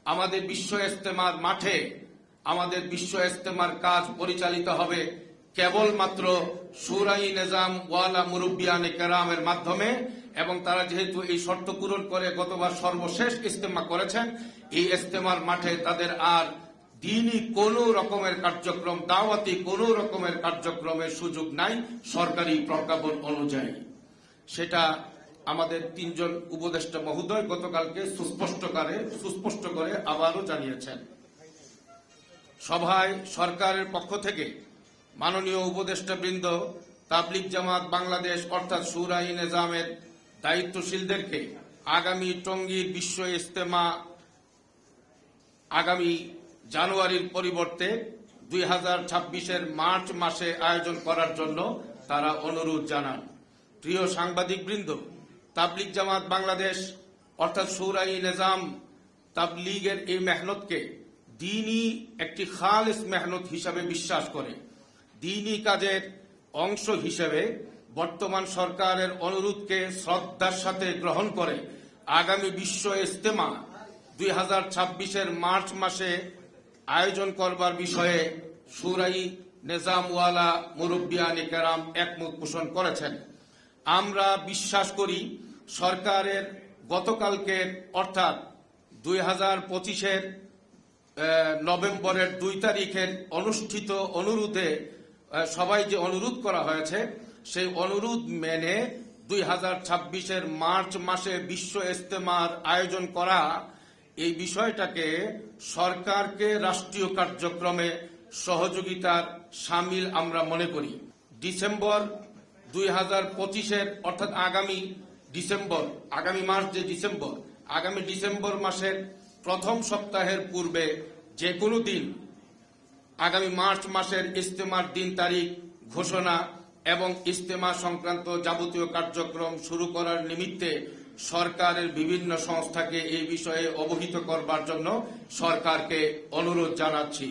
আমাদের বিশ্ব ইজতেমার মাঠে আমাদের বিশ্ব ইজতেমার কাজ পরিচালিত হবে কেবলমাত্র শুরাই নিজাম ওয়ালা মুরব্বিয়ানে কেরামের মাধ্যমে, এবং তারা যেহেতু এই শর্ত পূরণ করে গতবার সর্বশেষ ইজতেমা করেছেন, এই ইজতেমার মাঠে তাদের আর দ্বীনি কোন রকমের কার্যক্রম, দাওয়াতি কোন রকমের কার্যক্রমের সুযোগ নাই সরকারি প্রজ্ঞাপন অনুযায়ী। সেটা আমাদের তিনজন উপদেষ্টা মহোদয় গতকালকে সুস্পষ্ট করে আবারও জানিয়েছেন। সভায় সরকারের পক্ষ থেকে মাননীয় উপদেষ্টাবৃন্দ তাবলিগ জামাত বাংলাদেশ অর্থাৎ শুরাই নিজামের দায়িত্বশীলদেরকে আগামী টঙ্গীর বিশ্ব ইজতেমা আগামী জানুয়ারির পরিবর্তে 2026-এর মার্চ মাসে আয়োজন করার জন্য তারা অনুরোধ জানান। প্রিয় সাংবাদিকবৃন্দ, তাবলিগ জামাত বাংলাদেশ অর্থাৎ শুরাই নিজাম তাবলিগের এই মেহনতকে দ্বীনি একটি খালিস মেহনত হিসাবে বিশ্বাস করে। দ্বীনি কাজের অংশ হিসেবে বর্তমান সরকারের অনুরোধকে শ্রদ্ধার সাথে গ্রহণ করে আগামী বিশ্ব ইজতেমা 2026-এর মার্চ মাসে আয়োজন করবার বিষয়ে শুরাই নিজাম ওয়ালা মুরব্বিয়ানে কেরাম একমত পোষণ করেছেন। আমরা বিশ্বাস করি সরকারের গতকালকের অর্থাৎ 2025-এর নভেম্বরের 2 তারিখের অনুষ্ঠিত অনুরোধে সবাই যে অনুরোধ করা হয়েছে সেই অনুরোধ মেনে 2026-এর মার্চ মাসে বিশ্ব ইজতেমার আয়োজন করা, এই বিষয়টাকে সরকারকে রাষ্ট্রীয় কার্যক্রমে সহযোগিতার শামিল আমরা মনে করি। ডিসেম্বর 2025-এর অর্থাৎ আগামী ডিসেম্বর মাসের প্রথম সপ্তাহের পূর্বে যে কোনো দিন আগামী মার্চ মাসের ইজতেমার দিন তারিখ ঘোষণা এবং ইজতেমা সংক্রান্ত যাবতীয় কার্যক্রম শুরু করার নিমিত্তে সরকারের বিভিন্ন সংস্থাকে এই বিষয়ে অবহিত করবার জন্য সরকারকে অনুরোধ জানাচ্ছি।